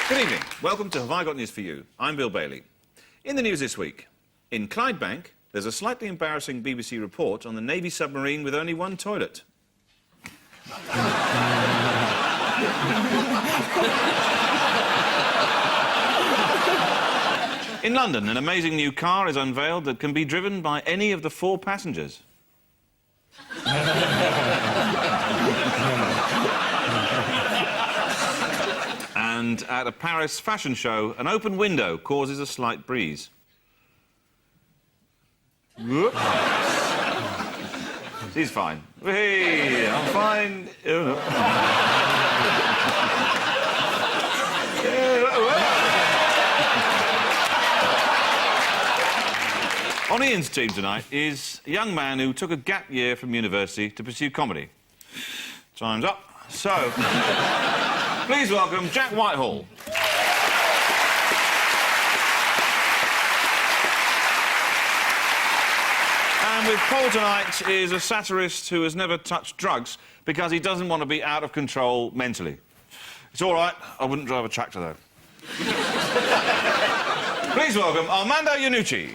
Good evening. Welcome to Have I Got News For You? I'm Bill Bailey. In the news this week, in Clydebank, there's a slightly embarrassing BBC report on the Navy submarine with only one toilet. In London, an amazing new car is unveiled that can be driven by any of the 4 passengers. And at a Paris fashion show, an open window causes a slight breeze. She's fine. Hey, I'm fine. On Ian's team tonight is a young man who took a gap year from university to pursue comedy. Time's up. So, please welcome Jack Whitehall. And with Paul tonight is a satirist who has never touched drugs because he doesn't want to be out of control mentally. It's all right, I wouldn't drive a tractor, though. Please welcome Armando Iannucci.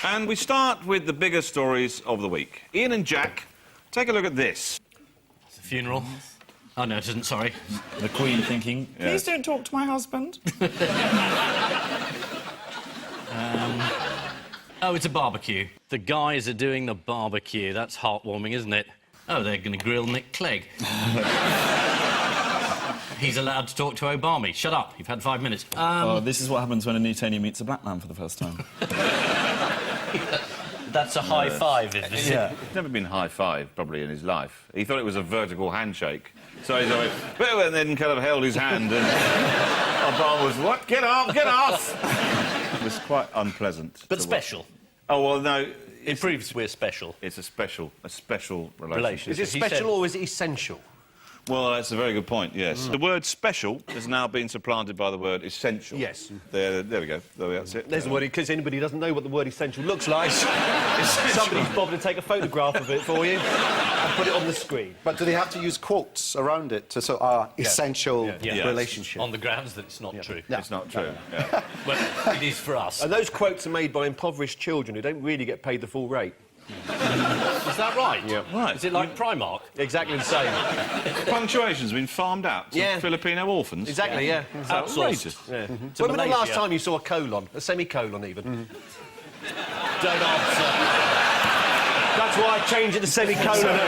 And we start with the bigger stories of the week. Ian and Jack, take a look at this. It's a funeral. Oh, no, it isn't, sorry. The Queen thinking, please don't talk to my husband. Oh, it's a barbecue. The guys are doing the barbecue. That's heartwarming, isn't it? Oh, they're going to grill Nick Clegg. He's allowed to talk to Obama. Shut up, you've had 5 minutes. oh, this is what happens when a Newtonian meets a black man for the first time. That's a high five, isn't it? Yeah. He's never been high-fived, probably, in his life. He thought it was a vertical handshake. So he's always... Well, and then kind of held his hand and... Obama was, what? Get off, get off! It was quite unpleasant. But special. Oh, well, no... It proves we're special. It's a special relationship. Is it special or is it essential? Well, that's a very good point, yes. The word special has now been supplanted by the word essential. Yes. There we go. That's it. There's the word, in case anybody doesn't know what the word essential looks like. Somebody's bothered to take a photograph of it for you and put it on the screen. But do they have to use quotes around it to sort of essential relationship? On the grounds that it's not true. It's not true. Yeah. But it is for us. And those quotes are made by impoverished children who don't really get paid the full rate. Is that right? Yeah. Right. Is it like Primark? Exactly the same. Punctuation's been farmed out to Filipino orphans. Exactly, yeah. Outrageous. Yeah. To When was the Malaysia. last time you saw a colon? A semicolon, even? Don't answer. That's why I changed it to semicolon.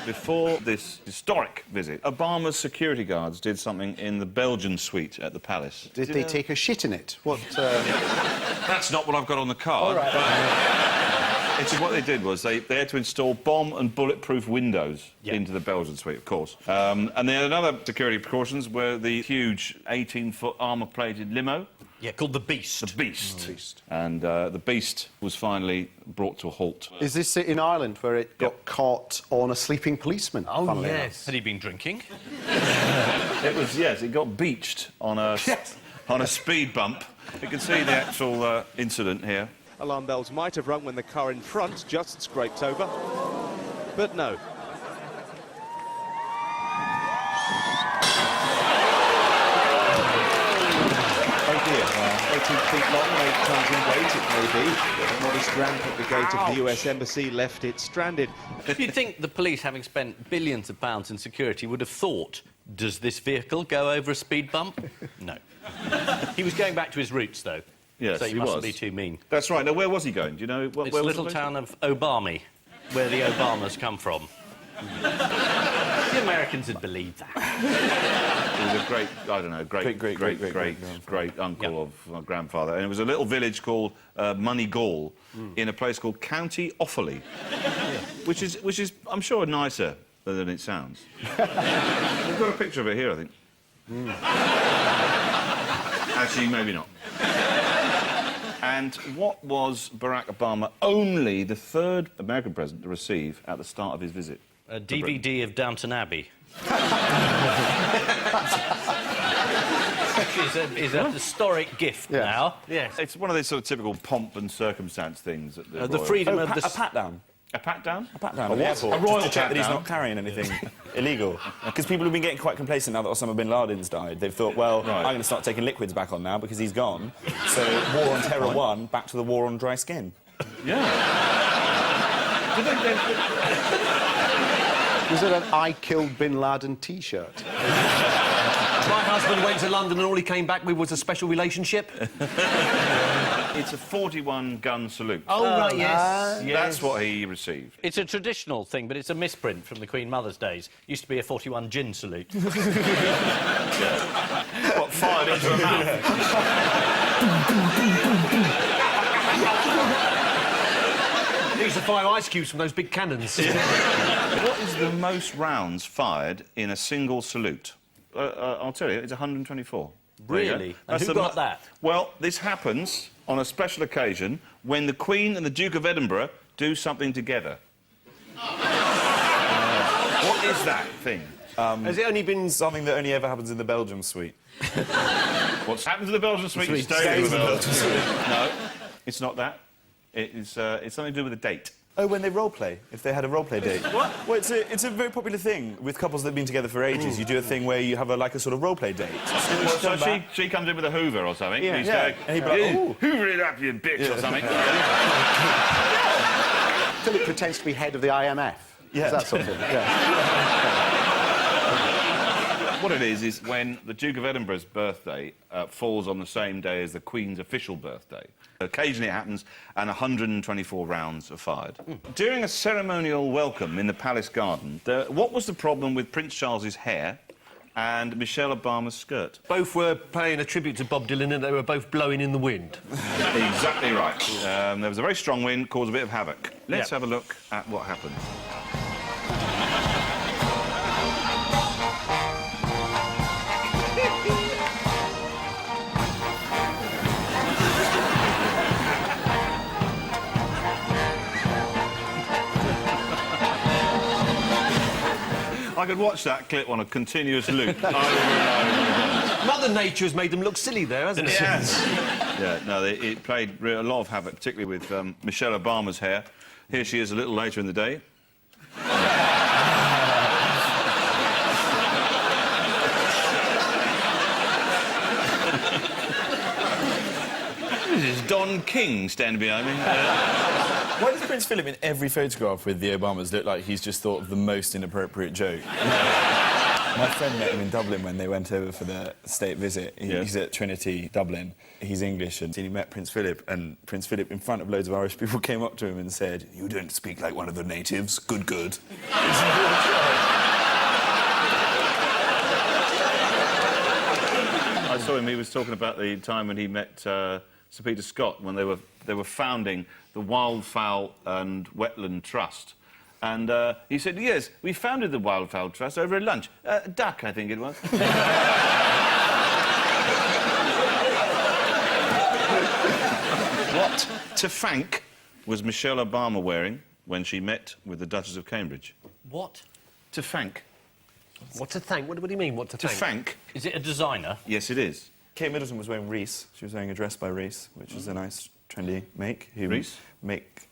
Before this historic visit, Obama's security guards did something in the Belgian suite at the palace. Did they take a shit in it? What? That's not what I've got on the card. right. But what they did was they had to install bomb and bulletproof windows into the Belgian suite, of course. And then another security precautions were the huge 18-foot armour-plated limo. Yeah, called the Beast. The Beast. And the Beast was finally brought to a halt. Is this in Ireland where it got caught on a sleeping policeman? Oh, funnily yes. Had he been drinking? It was, yes, it got beached on a speed bump. You can see the actual incident here. Alarm bells might have rung when the car in front just scraped over, but no. Oh dear, 18 feet long and 8 tons in weight it may be. A modest ramp at the gate of the US Embassy left it stranded. You'd think the police, having spent billions of pounds in security, would have thought, does this vehicle go over a speed bump? No. He was going back to his roots, though. Yes, so he mustn't be too mean. That's right. Now, where was he going? Do you know? It's the little town of Obama, where the Obamas come from. The Americans would believe that. He was a great, I don't know, great uncle of my grandfather. And it was a little village called Moneygall in a place called County Offaly, which is, I'm sure, nicer than it sounds. We've got a picture of it here, I think. Actually, maybe not. And what was Barack Obama only the 3rd American president to receive at the start of his visit? A DVD of Downton Abbey. Is a historic gift now. Yes. It's one of those sort of typical pomp and circumstance things. That The freedom of the... A pat-down? A pat-down? A pat-down A at the what? airport. A royal just to check that he's pat-down? not carrying anything illegal. Because people have been getting quite complacent now that Osama bin Laden's died. They've thought, well, I'm going to start taking liquids back on now because he's gone. So, War on Terror 1, back to the war on dry skin. Yeah. Was it an I Killed Bin Laden T-shirt? My husband went to London and all he came back with was a special relationship. It's a 41-gun salute. Oh, right, yes. That's what he received. It's a traditional thing, but it's a misprint from the Queen Mother's days. Used to be a 41 gin salute. What, fired into a mouth? These are 5 ice cubes from those big cannons. What is the most rounds fired in a single salute? I'll tell you, it's 124. Really? And who got that? Well, this happens on a special occasion when the Queen and the Duke of Edinburgh do something together. What is that thing? Has it only been something that only ever happens in the Belgium suite? What's happened to the Belgian suite stays in the Belgian suite. No, it's not that. It's something to do with a date. Oh, when they role-play, if they had a role-play date. What? Well, it's a very popular thing with couples that have been together for ages. You do a thing where you have a sort of role-play date. So she comes in with a hoover or something. Yeah, He's yeah. going, And he'd be like, "Ooh." hoover it up, you bitch, or something. Philip pretends to be head of the IMF. Yeah. Is that something? Yeah. What it is when the Duke of Edinburgh's birthday falls on the same day as the Queen's official birthday. Occasionally it happens, and 124 rounds are fired. During a ceremonial welcome in the Palace Garden, what was the problem with Prince Charles's hair and Michelle Obama's skirt? Both were paying a tribute to Bob Dylan and they were both blowing in the wind. Exactly right. There was a very strong wind, caused a bit of havoc. Let's have a look at what happened. I could watch that clip on a continuous loop. Mother Nature has made them look silly there, hasn't it? Yes. Yeah, no, it played a lot of havoc, particularly with Michelle Obama's hair. Here she is a little later in the day. This is Don King standing behind me. Why does Prince Philip in every photograph with the Obamas look like he's just thought of the most inappropriate joke? My friend met him in Dublin when they went over for the state visit. He's at Trinity, Dublin. He's English, and he met Prince Philip, and Prince Philip, in front of loads of Irish people, came up to him and said, "You don't speak like one of the natives. Good, good." I saw him, he was talking about the time when he met Sir Peter Scott, when they were founding the Wildfowl and Wetland Trust. And he said, yes, we founded the Wildfowl Trust over a lunch. Duck, I think it was. What tefank was Michelle Obama wearing when she met with the Duchess of Cambridge? What? Tefank. What to thank? What do you mean, what to thank? Tefank. Is it a designer? Yes, it is. Kate Middleton was wearing Reese. She was wearing a dress by Reese, which is a nice, trendy make. Who Reese? make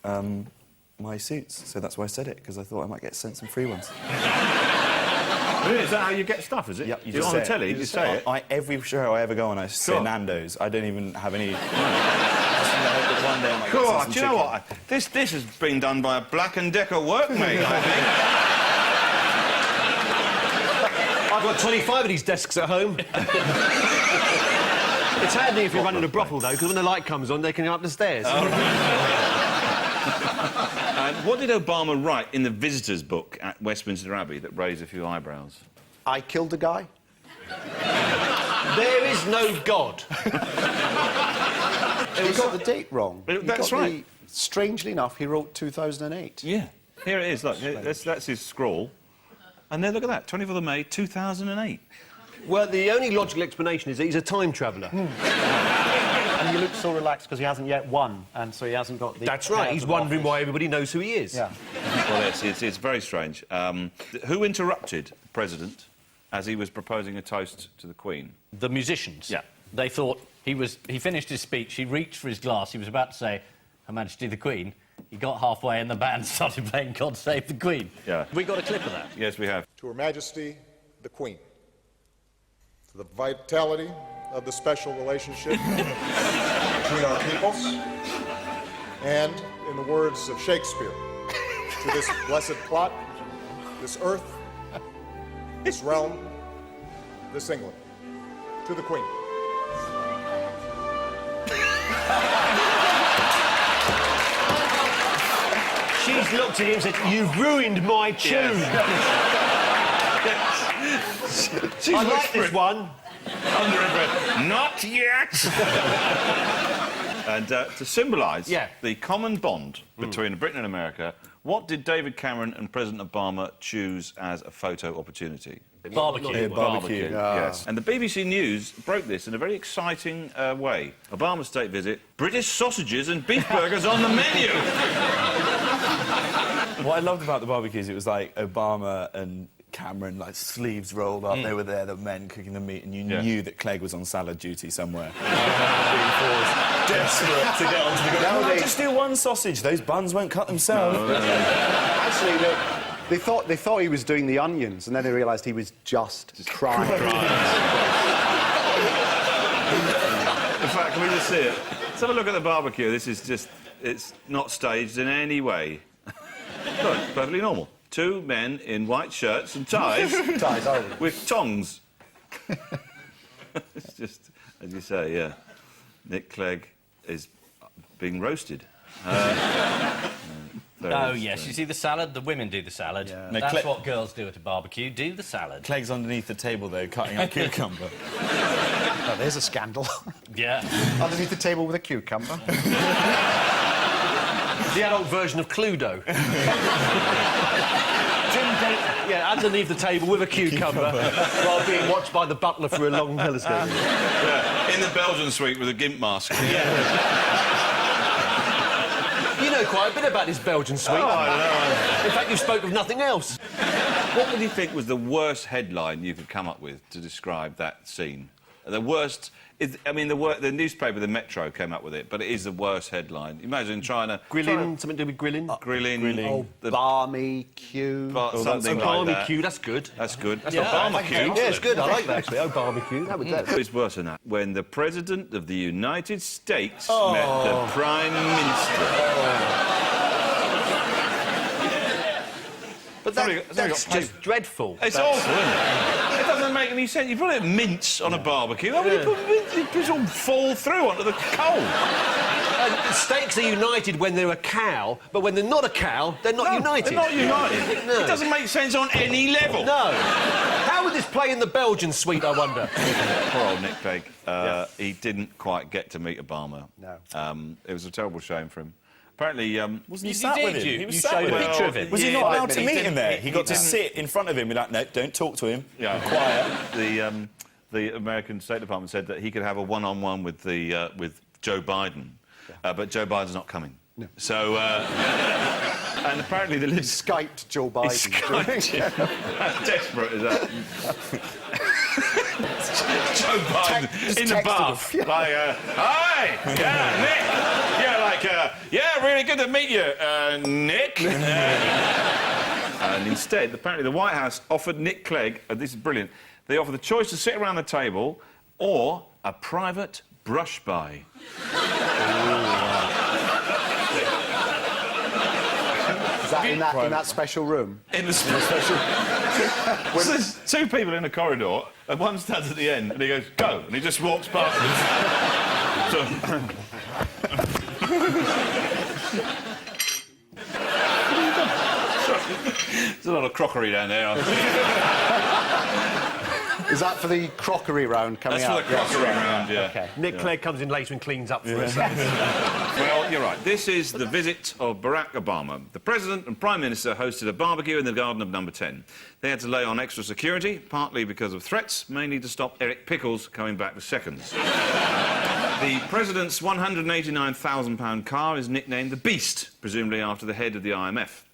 my suits. So that's why I said it, because I thought I might get sent some free ones. Really? Is that how you get stuff, is it? Yep, you You're just on the say telly, you just say it. Every show I ever go on, I say Sure. Nando's. I don't even have any... One day I might get God, some do you know chicken. what? This has been done by a Black & Decker workmate, I think. I've got 25 of these desks at home. It's handy if you're running a brothel, though, because when the light comes on, they can go up the stairs. What did Obama write in the visitors' book at Westminster Abbey that raised a few eyebrows? I killed a guy. There is no God. He got the date wrong. That's right. Strangely enough, he wrote 2008. Yeah. Here it is, look. That's his scrawl. And then look at that, 24th of May, 2008. Well, the only logical explanation is that he's a time traveller. And he looks so relaxed because he hasn't yet won, and so he hasn't got the... That's right, he's wondering why everybody knows who he is. Yeah. Well, it's very strange. Who interrupted the President as he was proposing a toast to the Queen? The musicians. Yeah. They thought he finished his speech, he reached for his glass, he was about to say, Her Majesty the Queen, He got halfway and the band started playing God Save the Queen. Yeah. We got a clip of that. Yes, we have. To Her Majesty, the Queen, to the vitality of the special relationship between our peoples, and, in the words of Shakespeare, to this blessed plot, this earth, this realm, this England, to the Queen. She's looked at him and said, "You've ruined my tune." I like this one. Under her breath, not yet! And to symbolise the common bond between Britain and America, what did David Cameron and President Obama choose as a photo opportunity? Barbecue. Barbecue, yes. And the BBC News broke this in a very exciting way. Obama's state visit, British sausages and beef burgers on the menu! What I loved about the barbecues, it was like Obama and Cameron, like, sleeves rolled up. They were there, the men cooking the meat, and you knew that Clegg was on salad duty somewhere. Desperate to get onto the go. No, just do one sausage. Those buns won't cut themselves. Actually, they thought he was doing the onions, and then they realised he was just crying. In fact, can we just see it? Let's have a look at the barbecue. This is just... it's not staged in any way. Look, perfectly normal. Two men in white shirts and ties. With tongs. It's just, as you say, yeah. Nick Clegg is being roasted. Oh, yes. You see the salad? The women do the salad. Yeah. No, that's what girls do at a barbecue. Do the salad. Clegg's underneath the table, though, cutting up cucumber. Oh, there's a scandal. Yeah. Underneath the table with a cucumber. The adult version of Cluedo. Yeah, underneath the table with a cucumber while being watched by the butler through a long telescope. Yeah, in the Belgian suite with a gimp mask. Yeah. You know quite a bit about this Belgian suite. Oh, I know. In fact, you spoke of nothing else. What would you think was the worst headline you could come up with to describe that scene? The worst... I mean, the newspaper, the Metro, came up with it, but it is the worst headline. Imagine trying to... Grilling, something to do with grilling? Grilling. Oh, barbecue. Something like that. Barbecue, that's good. That's good. That's not barbecue. Yeah, it's good. I like that, actually. Oh, barbecue. That would It's worse than that. When the President of the United States met the Prime Minister. But that's just dreadful. It's awful, isn't it? It doesn't make any sense. You put mince on a barbecue. Why would you put mince? It just all fall through onto the coal. Steaks are united when they're a cow, but when they're not a cow, they're not united. They're not united. No. It doesn't make sense on any level. No. How would this play in the Belgian suite, I wonder? Poor old Nick Clegg. He didn't quite get to meet Obama. No. It was a terrible shame for him. Apparently, wasn't he sat with him? He was sat showed with a him. picture of him. Was he not allowed to meet him there? He got to sit in front of him and be like, no, don't talk to him. Yeah. Quiet. The American State Department said that he could have a one-on-one with Joe Biden, but Joe Biden's not coming. No. So, and apparently the list... Skyped Joe Biden. He Skyped him. How desperate is that? Joe Biden in the bar. Like, hi! Yeah, Nick! Yeah, like, yeah, really good to meet you, Nick. And instead, apparently the White House offered Nick Clegg, this is brilliant, they offered the choice to sit around the table or a private brush-by. Is that in that special room? In the special... So there's two people in the corridor, and one stands at the end, and he goes, go, and he just walks past them. There's a lot of crockery down there. Is that for the crockery round coming out? That's for the crockery round, yeah. Okay. Nick Clegg comes in later and cleans up for us. Well, you're right. This is the visit of Barack Obama. The President and Prime Minister hosted a barbecue in the garden of Number 10. They had to lay on extra security, partly because of threats, mainly to stop Eric Pickles coming back for seconds. The President's £189,000 car is nicknamed the Beast, presumably after the head of the IMF.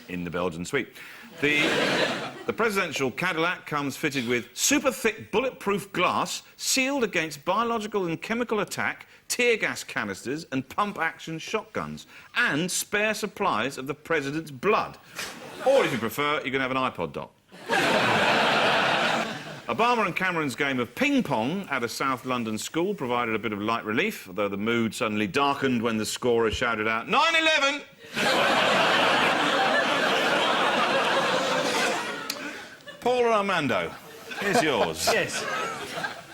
In the Belgian suite. The presidential Cadillac comes fitted with super-thick bulletproof glass sealed against biological and chemical attack, tear gas canisters and pump-action shotguns, and spare supplies of the president's blood. Or, if you prefer, you can have an iPod dock. Obama and Cameron's game of ping-pong at a South London school provided a bit of light relief, although the mood suddenly darkened when the scorer shouted out, 9-11! Paul and Armando, here's yours. Yes.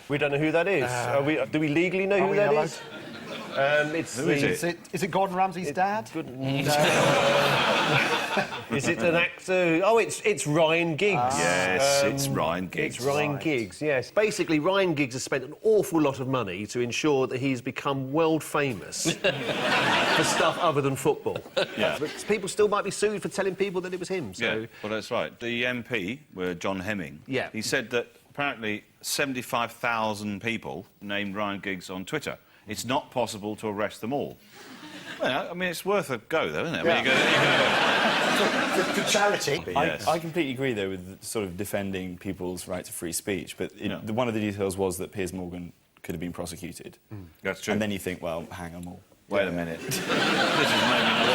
We don't know who that is. Do we legally know who that is? Who is it? Is it Gordon Ramsay's dad? Is it an actor? Oh, it's Ryan Giggs. Yes, it's Ryan Giggs. It's Ryan Giggs, yes. Basically, Ryan Giggs has spent an awful lot of money to ensure that he's become world famous for stuff other than football. Yeah. But people still might be sued for telling people that it was him, so... Yeah, well, that's right. The MP, John Hemming, yeah. He said that apparently 75,000 people named Ryan Giggs on Twitter. It's not possible to arrest them all. Well, I mean, it's worth a go, though, isn't it? Yeah. I mean, for charity. Yes. I completely agree, though, with sort of defending people's right to free speech, but one of the details was that Piers Morgan could have been prosecuted. That's true. And then you think, well, hang them all. Wait a minute. This is maybe not...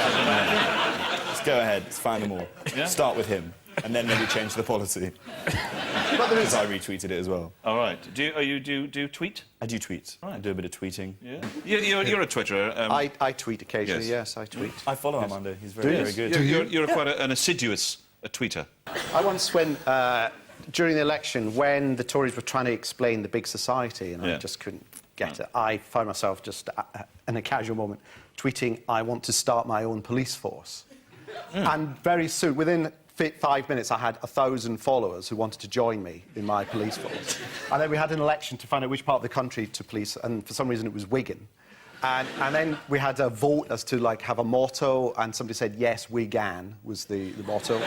Let's go ahead, let's find them all. Yeah? Start with him, and then maybe change the policy. Because I retweeted it as well. All right. Do you tweet? I do tweet. Right. I do a bit of tweeting. Yeah. You're a Twitterer. I tweet occasionally, yes, I tweet. I follow Armando. He's very good. You're quite an assiduous tweeter. I once went, during the election, when the Tories were trying to explain the big society, and I just couldn't get it, I found myself just, in a casual moment, tweeting, I want to start my own police force. And very soon, within 5 minutes, I had 1,000 followers who wanted to join me in my police force. And then we had an election to find out which part of the country to police, and for some reason it was Wigan. And then we had a vote as to, like, have a motto, and somebody said, yes, Wigan was the motto.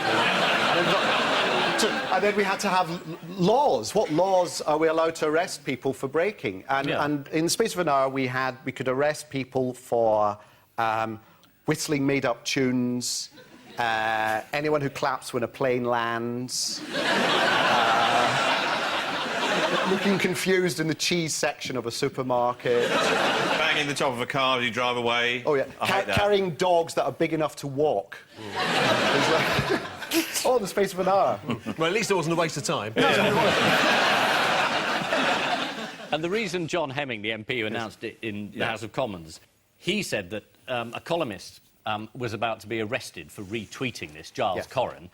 And then we had to have laws. What laws are we allowed to arrest people for breaking? And in the space of an hour, we could arrest people for whistling made-up tunes, anyone who claps when a plane lands, looking confused in the cheese section of a supermarket, banging the top of a car as you drive away. Oh yeah, carrying dogs that are big enough to walk. All in the space of an hour. Well, at least it wasn't a waste of time. And the reason John Hemming, the MP who announced it in the House of Commons, he said that a columnist was about to be arrested for retweeting this, Giles Corran,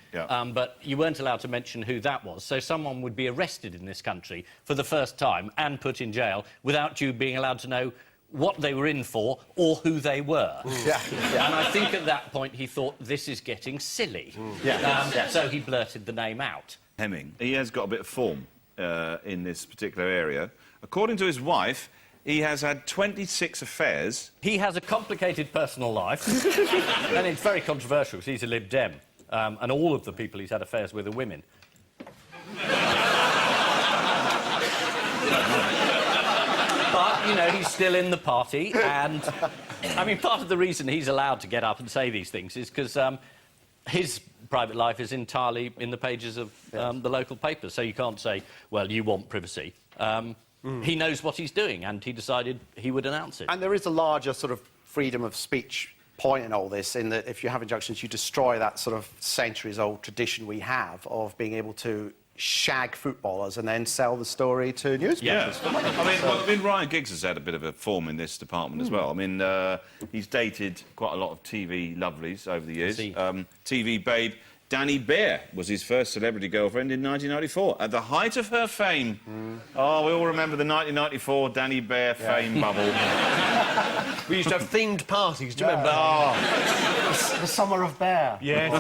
but you weren't allowed to mention who that was, so someone would be arrested in this country for the first time and put in jail without you being allowed to know what they were in for or who they were. And I think at that point he thought, this is getting silly. So he blurted the name out. Hemming, he has got a bit of form in this particular area. According to his wife, he has had 26 affairs. He has a complicated personal life, and it's very controversial because he's a Lib Dem, and all of the people he's had affairs with are women. But, you know, he's still in the party, and, I mean, part of the reason he's allowed to get up and say these things is because his private life is entirely in the pages of the local papers, so you can't say, well, you want privacy. He knows what he's doing, and he decided he would announce it. And there is a larger sort of freedom of speech point in all this, in that if you have injunctions, you destroy that sort of centuries-old tradition we have of being able to shag footballers and then sell the story to newspapers for money. I mean, Ryan Giggs has had a bit of a form in this department as well. I mean, he's dated quite a lot of TV lovelies over the years. TV babe Danny Bear was his first celebrity girlfriend in 1994, at the height of her fame. Oh, we all remember the 1994 Danny Bear fame bubble. We used to have themed parties, do you remember? The Summer of Bear. Yes.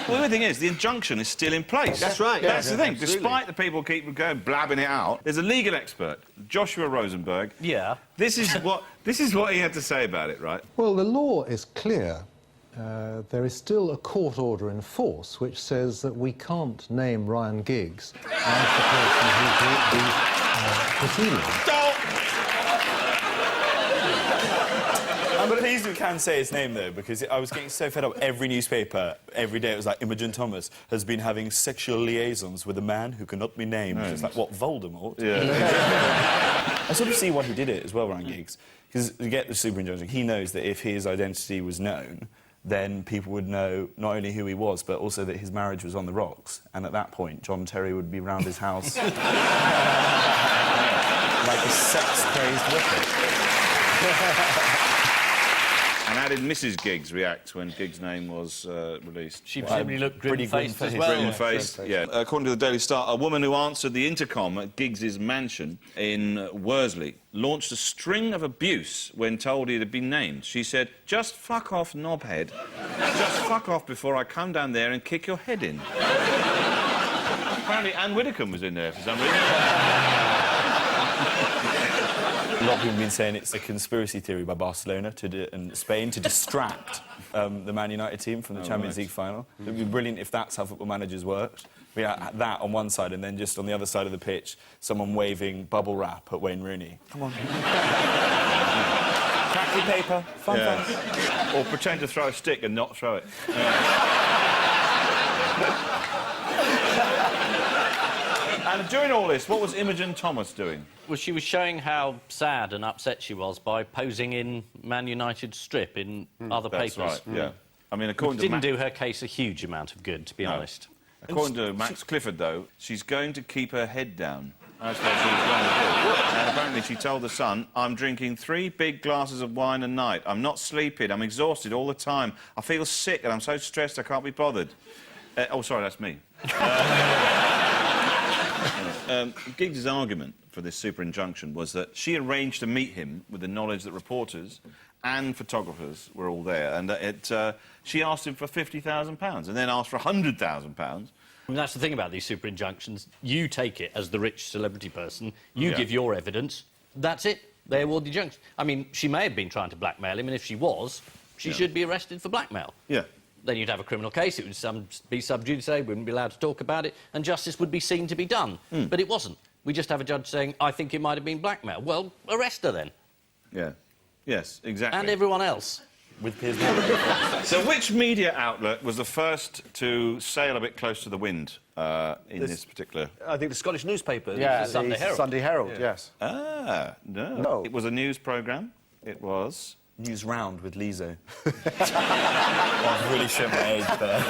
Well, the thing is, the injunction is still in place. That's right. That's the thing. Despite the people keep going blabbing it out, there's a legal expert, Joshua Rosenberg. Yeah. This is what he had to say about it, right? Well, the law is clear. There is still a court order in force which says that we can't name Ryan Giggs as the person who brought the proceedings. I'm pleased we can say his name, though, because I was getting so fed up. Every newspaper, every day, it was like, Imogen Thomas has been having sexual liaisons with a man who cannot be named. It's like, what, Voldemort? Yeah. I sort of see why he did it as well, Ryan Giggs. Because to get the super injunction, he knows that if his identity was known, then people would know not only who he was, but also that his marriage was on the rocks. And at that point, John Terry would be round his house like a sex-crazed whippet. And how did Mrs. Giggs react when Giggs' name was released? She presumably looked grim-faced as well. Grim-faced, yeah. According to the Daily Star, a woman who answered the intercom at Giggs' mansion in Worsley launched a string of abuse when told he had been named. She said, "Just fuck off, knobhead. Just fuck off before I come down there and kick your head in." Apparently Anne Widdecombe was in there for some reason. A lot of people have been saying it's a conspiracy theory by Barcelona and Spain to distract the Man United team from the Champions League final. It would be brilliant if that's how football managers worked. We had that on one side, and then just on the other side of the pitch, someone waving bubble wrap at Wayne Rooney. Come on. Cracky paper. Fun. Or pretend to throw a stick and not throw it. And during all this, what was Imogen Thomas doing? Well, she was showing how sad and upset she was by posing in Man United strip in other papers. That's right, yeah. I mean, according to didn't do her case a huge amount of good, to be honest. According to Max Clifford, though, she's going to keep her head down. That's what she was going to do. And apparently she told The Sun, "I'm drinking 3 big glasses of wine a night. I'm not sleeping. I'm exhausted all the time. I feel sick and I'm so stressed I can't be bothered." Oh, sorry, that's me. Giggs' argument for this super injunction was that she arranged to meet him with the knowledge that reporters and photographers were all there, and she asked him for £50,000 and then asked for £100,000. I mean, that's the thing about these super injunctions. You take it as the rich celebrity person, you give your evidence, that's it. They award the injunction. I mean, she may have been trying to blackmail him, and if she was, she should be arrested for blackmail. Yeah. Then you'd have a criminal case, it would be sub judice, wouldn't be allowed to talk about it, and justice would be seen to be done. But it wasn't. We just have a judge saying, "I think it might have been blackmail." Well, arrest her then. Yeah. Yes, exactly. And everyone else. With Piers Morgan. So which media outlet was the first to sail a bit close to the wind in this particular... I think the Scottish newspaper. Yeah, the Sunday Herald. Sunday Herald, yes. Ah, no. It was a news programme. It was... News Round with Lizo. I've really shown my age there.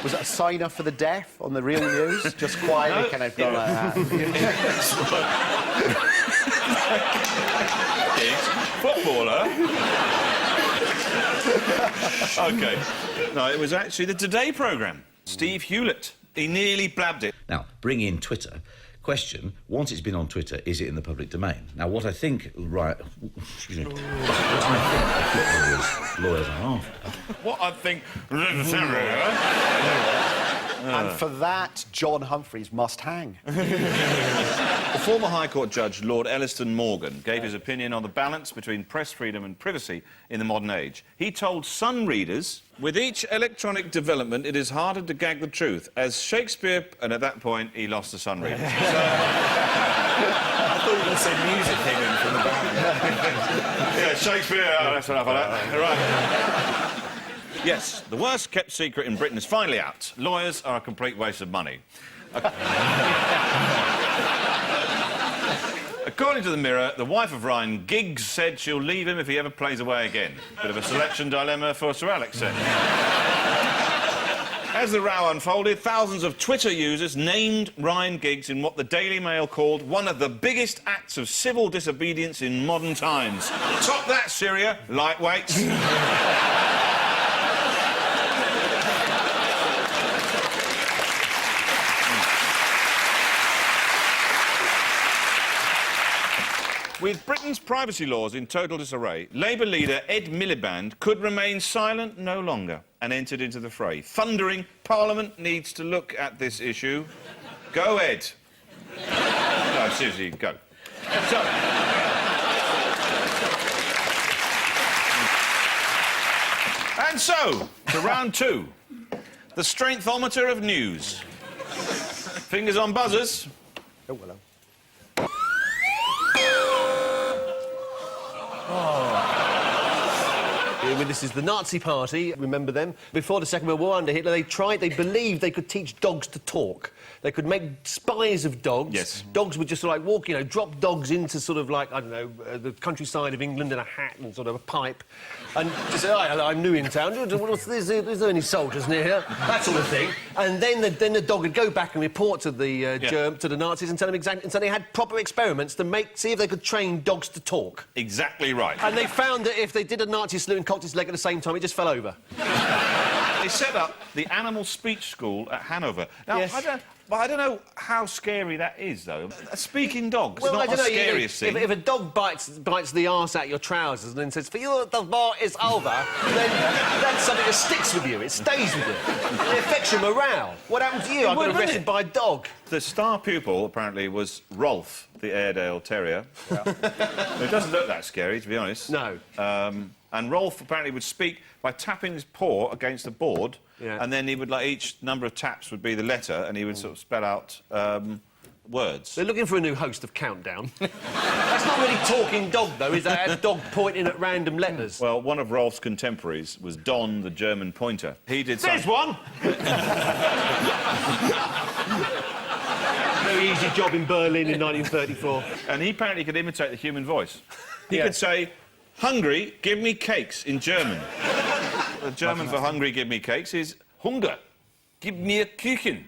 Was that a sign-up for the deaf on the real news? Just quietly kind of gone like that. Footballer? OK. No, it was actually the Today programme. Steve Hewlett. He nearly blabbed it. Now, bring in Twitter. Question, once it's been on Twitter, is it in the public domain? Now, what I think... Excuse me. What I think lawyers are after... What I think... And for that, John Humphreys must hang. The former High Court judge, Lord Elliston Morgan, gave his opinion on the balance between press freedom and privacy in the modern age. He told Sun readers, "With each electronic development, it is harder to gag the truth, as Shakespeare..." And at that point, he lost the Sun readers. I thought you were going to say music came in from the band. Yeah, Shakespeare... that's enough of that. Right. Yes, the worst-kept secret in Britain is finally out. Lawyers are a complete waste of money. According to the Mirror, the wife of Ryan Giggs said she'll leave him if he ever plays away again. Bit of a selection dilemma for Sir Alex then. As the row unfolded, thousands of Twitter users named Ryan Giggs in what the Daily Mail called one of the biggest acts of civil disobedience in modern times. Top that, Syria, lightweights. With Britain's privacy laws in total disarray, Labour leader Ed Miliband could remain silent no longer and entered into the fray, thundering, "Parliament needs to look at this issue." Go, Ed. No, seriously, go. So... And so, to round 2. The strengthometer of news. Fingers on buzzers. Oh, hello. This is the Nazi Party, remember them? Before the Second World War, under Hitler, they believed they could teach dogs to talk. They could make spies of dogs. Yes. Dogs would just sort of, like, walk, you know, drop dogs into sort of, like, I don't know, the countryside of England in a hat and sort of a pipe, and just say, "Hi, I'm new in town. Is there any soldiers near here?" That sort of thing. And then the dog would go back and report to the to the Nazis and tell them exactly. And so they had proper experiments to see if they could train dogs to talk. Exactly right. And they found that if they did a Nazi salute and cocked its leg at the same time, it just fell over. They set up the Animal Speech School at Hanover. Now, Yes. I don't know how scary that is, though. A speaking dog, Well, I it's not don't the know, scariest thing. If a dog bites the arse out your trousers and then says, "For you, the war is over," then that's something that sticks with you. It stays with you. It affects your morale. What happened to you? I got arrested by a dog. The star pupil, apparently, was Rolf, the Airedale Terrier. Yeah. It doesn't look that scary, to be honest. No. And Rolf apparently would speak by tapping his paw against a board, and then he would, like, each number of taps would be the letter, and he would sort of spell out words. They're looking for a new host of Countdown. That's not really talking dog, though, is that? A dog pointing at random letters. Well, one of Rolf's contemporaries was Don, the German pointer. He did There's one! Very easy job in Berlin in 1934. And he apparently could imitate the human voice. He could say, "Hungry, give me cakes," in German. The German for "hungry, give me cakes" is "Hunger, gib mir Kuchen."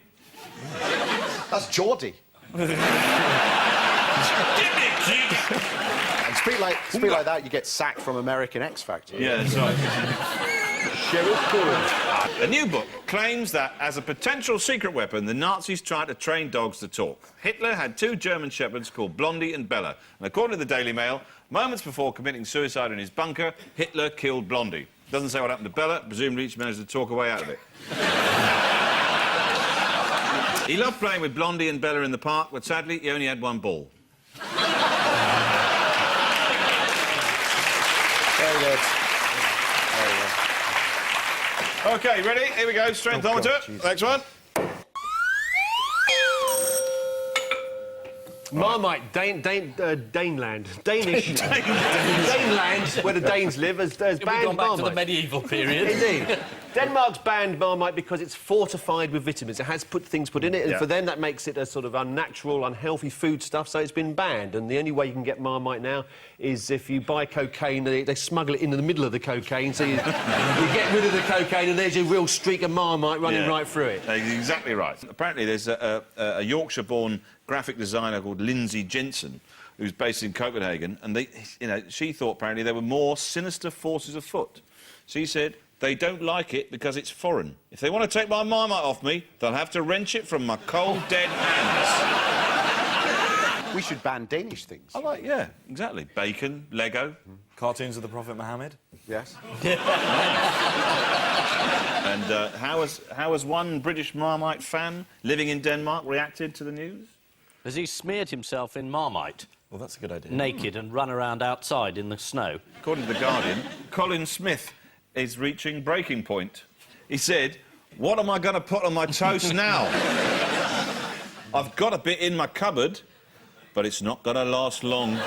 That's Geordie. Give me Kuchen. And speak like that, you get sacked from American X Factor. Yeah, that's right. Sheriff Coolidge. A new book claims that, as a potential secret weapon, the Nazis tried to train dogs to talk. Hitler had 2 German shepherds called Blondie and Bella. And according to the Daily Mail, moments before committing suicide in his bunker, Hitler killed Blondie. Doesn't say what happened to Bella. Presumably each managed to talk a way out of it. He loved playing with Blondie and Bella in the park, but sadly, he only had one ball. Very good. OK, ready? Here we go. Strengthometer. Next one. Marmite, Daneland. Danish. Daneland, where the Danes live, has banned We've gone back Marmite. to the medieval period. Indeed. Denmark's banned Marmite because it's fortified with vitamins. It has things put in it, and for them that makes it a sort of unnatural, unhealthy food stuff, so it's been banned. And the only way you can get Marmite now is if you buy cocaine, they smuggle it into the middle of the cocaine, so you get rid of the cocaine and there's a real streak of Marmite running right through it. Exactly right. Apparently there's a Yorkshire-born graphic designer called Lindsay Jensen, who's based in Copenhagen, and she thought apparently there were more sinister forces afoot. She said, "They don't like it because it's foreign. If they want to take my Marmite off me, they'll have to wrench it from my cold, dead hands." We should ban Danish things. Yeah, exactly. Bacon, Lego. Cartoons of the Prophet Muhammad. Yes. And how has one British Marmite fan living in Denmark reacted to the news? Has he smeared himself in Marmite? Well, that's a good idea. Naked and run around outside in the snow? According to The Guardian, Colin Smith is reaching breaking point. He said, "What am I going to put on my toast now? I've got a bit in my cupboard, but it's not going to last long."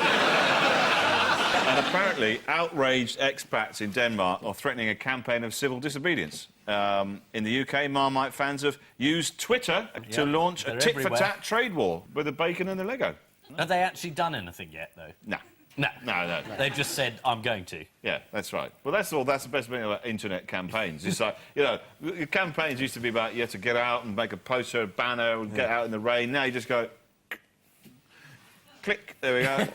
And apparently, outraged expats in Denmark are threatening a campaign of civil disobedience. In the UK, Marmite fans have used Twitter to launch a tit-for-tat trade war with the bacon and the Lego. Have they actually done anything yet, though? No. No. No. They've just said, "I'm going to." Yeah, that's right. Well, that's the best thing about internet campaigns. It's like, you know, campaigns used to be about you had to get out and make a poster, a banner, and get out in the rain. Now you just go... click. There we go.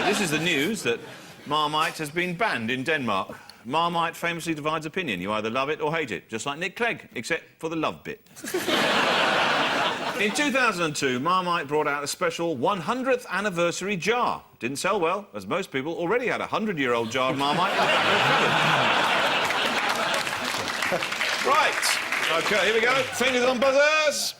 This is the news that Marmite has been banned in Denmark. Marmite famously divides opinion. You either love it or hate it, just like Nick Clegg, except for the love bit. In 2002, Marmite brought out a special 100th anniversary jar. Didn't sell well, as most people already had a 100-year-old jar of Marmite in the back of the cupboard. Right. OK, here we go. Fingers on buzzers.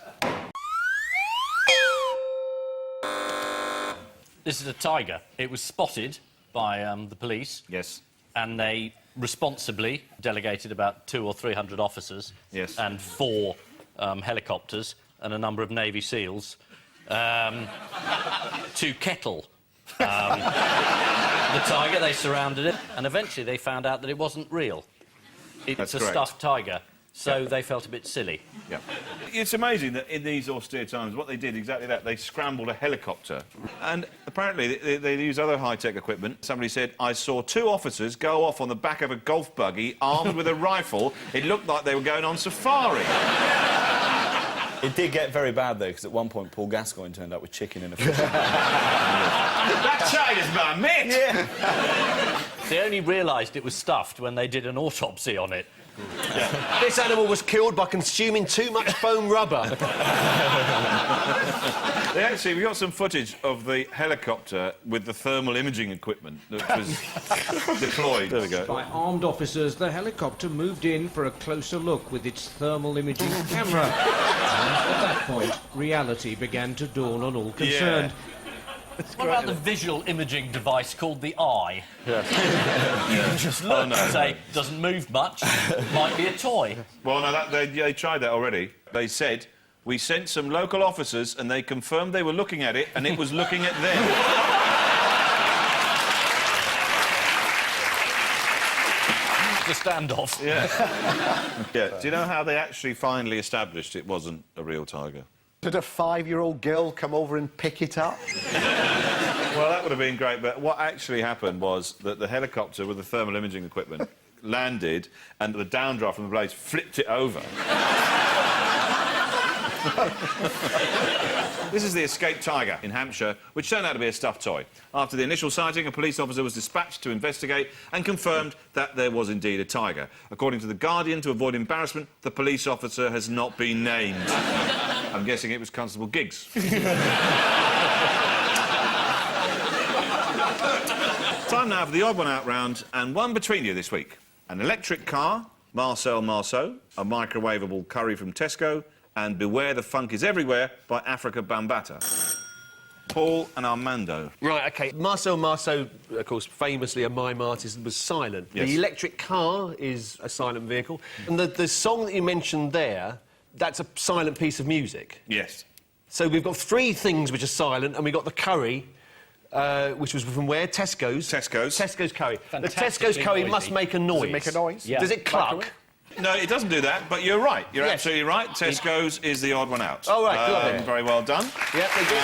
This is a tiger. It was spotted by the police. Yes. And they responsibly delegated about 200 or 300 officers. Yes. And 4 helicopters and a number of Navy SEALs to Kettle the tiger. They surrounded it, and eventually they found out that it wasn't real. It's a stuffed tiger, so they felt a bit silly. Yeah. It's amazing that in these austere times, what they did exactly that. They scrambled a helicopter, and apparently they use other high-tech equipment. Somebody said, I saw 2 officers go off on the back of a golf buggy armed with a rifle. It looked like they were going on safari. It did get very bad, though, because at one point Paul Gascoigne turned up with chicken in a fish. That China's my mate! Yeah. They only realised it was stuffed when they did an autopsy on it. Yeah. This animal was killed by consuming too much foam rubber. We got some footage of the helicopter with the thermal imaging equipment that was deployed. There we go. By armed officers, the helicopter moved in for a closer look with its thermal imaging camera. And at that point, reality began to dawn on all concerned. Yeah. What about the visual imaging device called the eye? Yeah. You just look and say, doesn't move much, might be a toy. Well, no, they tried that already. They said, we sent some local officers and they confirmed they were looking at it and it was looking at them. The standoff. Yeah. Yeah. Do you know how they actually finally established it wasn't a real tiger? Did a 5-year-old girl come over and pick it up? Well, that would have been great, but what actually happened was that the helicopter with the thermal imaging equipment landed and the downdraft from the blades flipped it over. This is the escaped tiger in Hampshire, which turned out to be a stuffed toy. After the initial sighting, a police officer was dispatched to investigate and confirmed that there was indeed a tiger. According to The Guardian, to avoid embarrassment, the police officer has not been named. I'm guessing it was Constable Giggs. Time now for the odd one out round, and one between you this week. An electric car, Marcel Marceau, a microwavable curry from Tesco, and Beware the Funk is Everywhere by Africa Bambaataa. Paul and Armando. Right, OK. Marcel Marceau, of course, famously a mime artist, was silent. Yes. The electric car is a silent vehicle. And the song that you mentioned there, that's a silent piece of music. Yes. So we've got 3 things which are silent, and we've got the curry, which was from where? Tesco's. Tesco's curry. The Tesco's curry must make a noise. Does it make a noise? Yeah. Does it cluck? No, it doesn't do that, but you're right. You're absolutely right. Tesco's is the odd one out. Oh, right, good. Very well done. Yeah, they do.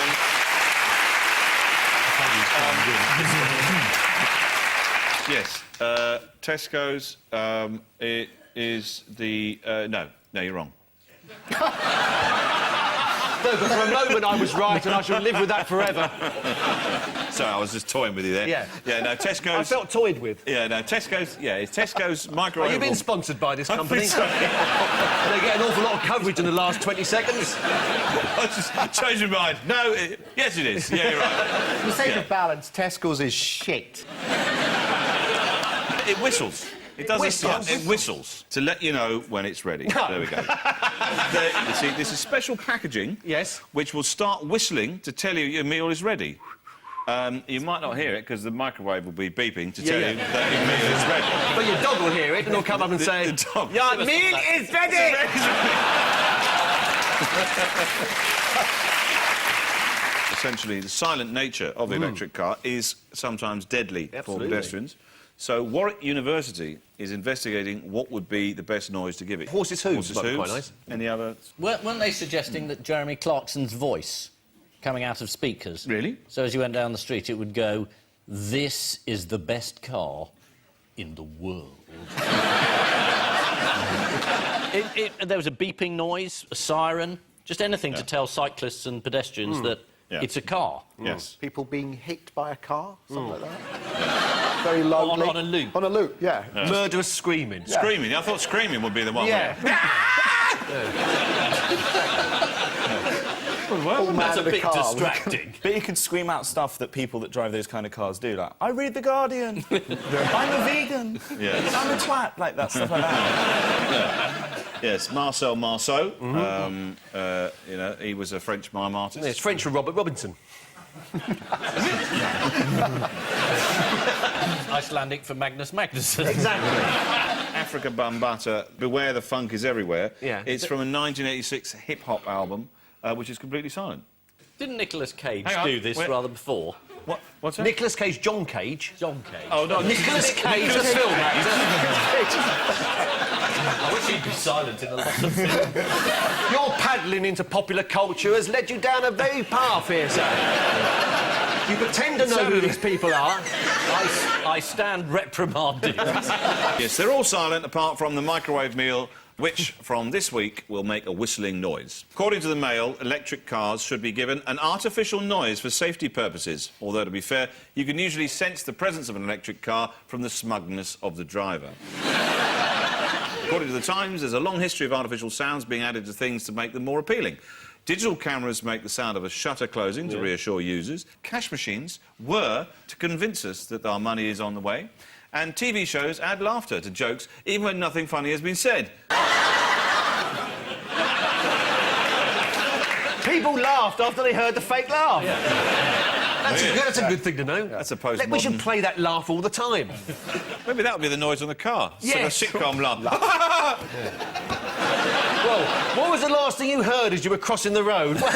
Yes, Tesco's, it is the... no, you're wrong. No, but for a moment I was right, and I shall live with that forever. Sorry, I was just toying with you there. Yeah. Yeah, no, Tesco's... I felt toyed with. Yeah, no, Tesco's... Yeah, it's Tesco's microwavable... Are you being sponsored by this company? I'm sorry. They get an awful lot of coverage in the last 20 seconds. I just changed my mind. No, yes, it is. Yeah, you're right. For the sake of balance, Tesco's is shit. It whistles. It doesn't Whistles? It whistles to let you know when it's ready. No. There we go. You see, this is special packaging. Yes. Which will start whistling to tell you your meal is ready. You might not hear it because the microwave will be beeping to tell you that your meal is ready. But your dog will hear it and he'll come up and say, "Your meal is ready!" Essentially, the silent nature of the electric car is sometimes deadly for pedestrians. So Warwick University is investigating what would be the best noise to give it. Horses' hooves. Horses' hooves. Quite nice. Any other? Weren't they suggesting that Jeremy Clarkson's voice coming out of speakers? Really? So as you went down the street, it would go, "This is the best car in the world." There was a beeping noise, a siren, just anything to tell cyclists and pedestrians that it's a car. Yes. People being hit by a car, something like that. Very lonely. On a loop. On a loop, yeah. Murderous screaming. Yeah. Screaming. I thought screaming would be the one. Yeah. That's a bit distracting. But you can scream out stuff that people that drive those kind of cars do, like, I read The Guardian, I'm a vegan, I'm a twat, like that, stuff like that. Yes, Marcel Marceau. You know, he was a French mime artist. It's French for Robert Robinson. Icelandic for Magnus Magnusson. Exactly. Africa Bambaataa, Beware the Funk is Everywhere. Yeah. It's from a 1986 hip-hop album, which is completely silent. Didn't Nicolas Cage Hang on, do this wait. rather before? What's that? Nicolas Cage, John Cage. John Cage. Oh, no, Nicolas Cage, the film actor. I wish he'd be silent in a lot of films. Your paddling into popular culture has led you down a very path here, sir. You pretend to know who these people are. I stand reprimanded. Yes, they're all silent apart from the microwave meal, which, from this week, will make a whistling noise. According to the Mail, electric cars should be given an artificial noise for safety purposes, although, to be fair, you can usually sense the presence of an electric car from the smugness of the driver. According to the Times, there's a long history of artificial sounds being added to things to make them more appealing. Digital cameras make the sound of a shutter closing to reassure users. Cash machines were to convince us that our money is on the way. And TV shows add laughter to jokes even when nothing funny has been said. People laughed after they heard the fake laugh. Yeah. That's a good thing to know. That's a postmodern... We should play that laugh all the time. Maybe that would be the noise on the car. Yes. Sort of sitcom laugh. Well, what was the last thing you heard as you were crossing the road? Well...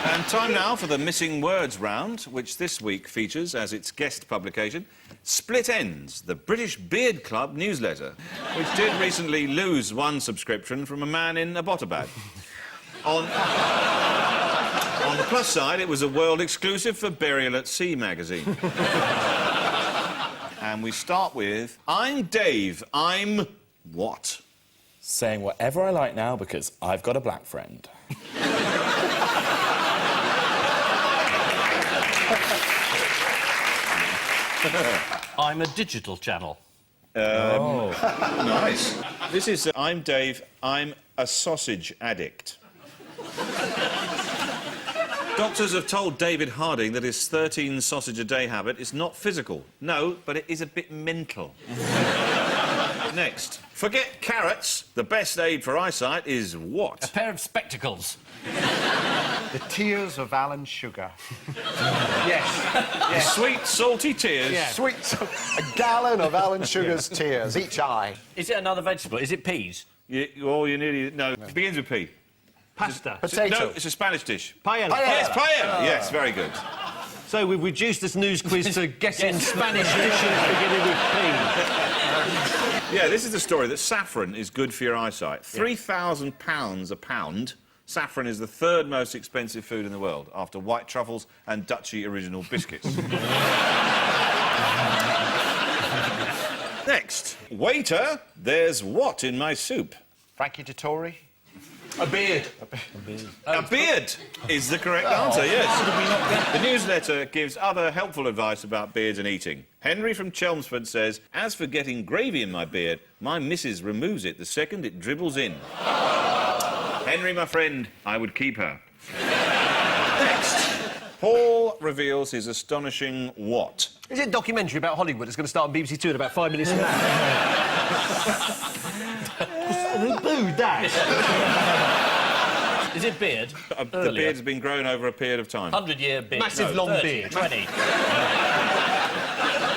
And time now for the Missing Words round, which this week features, as its guest publication, Split Ends, the British Beard Club newsletter, which did recently lose one subscription from a man in a Abbottabad. On the plus side, it was a world exclusive for Burial at Sea magazine. And we start with, I'm Dave, I'm... what? Saying whatever I like now because I've got a black friend. I'm a digital channel. Nice. This is I'm Dave, I'm a sausage addict. Doctors have told David Harding that his 13 sausage-a-day habit is not physical. No, but it is a bit mental. Next. Forget carrots. The best aid for eyesight is what? A pair of spectacles. The tears of Alan Sugar. Yes. The sweet, salty tears. Yeah. A gallon of Alan Sugar's tears, each eye. Is it another vegetable? Is it peas? You nearly... No, it begins with P. Pasta. Potato. No, it's a Spanish dish. Paella. Yes, paella. Yes, very good. So we've reduced this news quiz to guessing Spanish dishes beginning with P. Yeah, this is the story that saffron is good for your eyesight. £3,000 a pound. Saffron is the third most expensive food in the world, after white truffles and Dutchy original biscuits. Next. Waiter, there's what in my soup? Frankie Dettori. A beard. A beard is the correct answer, yes. The newsletter gives other helpful advice about beards and eating. Henry from Chelmsford says, as for getting gravy in my beard, my missus removes it the second it dribbles in. Henry, my friend, I would keep her. Next. Paul reveals his astonishing what? Is it a documentary about Hollywood? It's going to start on BBC Two in about 5 minutes from now. Boo, Dad. Is it beard? The beard's been grown over a period of time. 100-year beard. Massive long 30, beard. 20.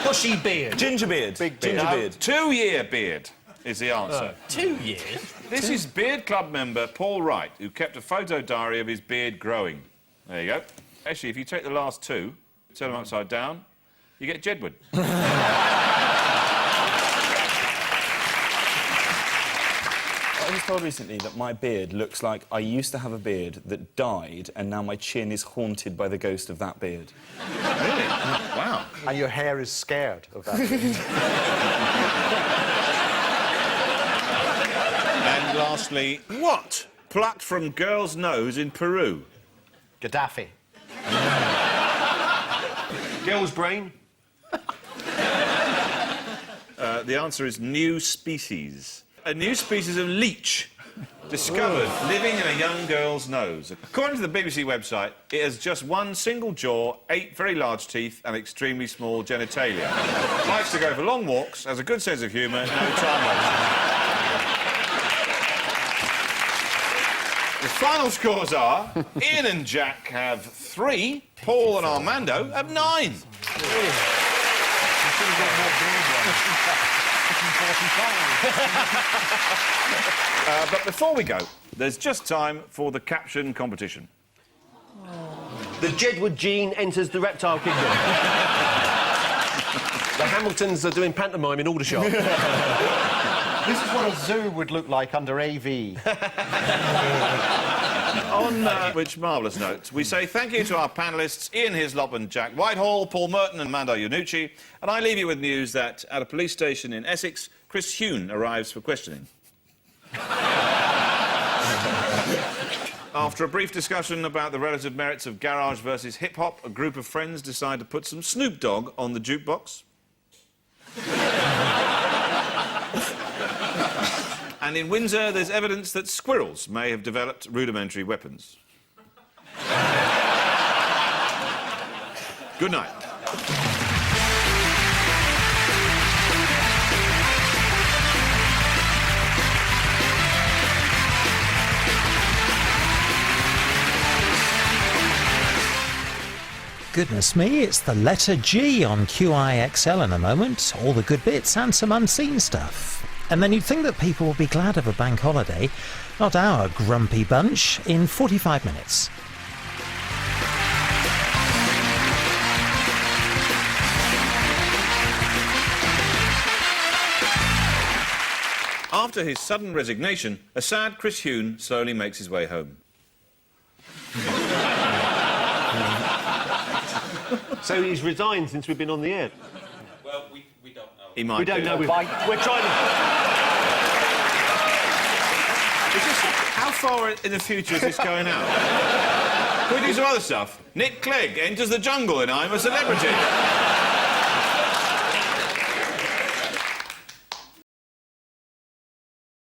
Bushy beard. Ginger beard. Big beard. Ginger beard. 2-year beard is the answer. 2 years? This is Beard Club member Paul Wright, who kept a photo diary of his beard growing. There you go. Actually, if you take the last two, turn them upside down, you get Jedward. I was told recently that my beard looks like I used to have a beard that died, and now my chin is haunted by the ghost of that beard. Really? Wow. And your hair is scared of that. And lastly, what? Plucked from girl's nose in Peru. Gaddafi. Girl's brain. The answer is new species. A new species of leech discovered living in a young girl's nose. According to the BBC website, it has just one single jaw, 8 very large teeth and extremely small genitalia. Likes to go for long walks, has a good sense of humour, no time wasting. The final scores are Ian and Jack have 3, Paul and Armando have 9. But before we go, there's just time for the caption competition. The Jedward gene enters the reptile kingdom. The Hamiltons are doing pantomime in Aldershot. This is what a zoo would look like under AV. On which marvellous note, we say thank you to our panellists, Ian Hislop and Jack Whitehall, Paul Merton and Armando Iannucci, and I leave you with news that at a police station in Essex, Chris Huhne arrives for questioning. After a brief discussion about the relative merits of garage versus hip-hop, a group of friends decide to put some Snoop Dogg on the jukebox. And in Windsor, there's evidence that squirrels may have developed rudimentary weapons. Good night. Goodness me, it's the letter G on QIXL in a moment. All the good bits and some unseen stuff. And then you'd think that people would be glad of a bank holiday. Not our grumpy bunch. In 45 minutes. After his sudden resignation, a sad Chris Huhne slowly makes his way home. So he's resigned since we've been on the air? Well, we don't know. He might We don't do. know. We're trying to... How far in the future is this going out? Can we do some other stuff? Nick Clegg enters the jungle in I'm a Celebrity.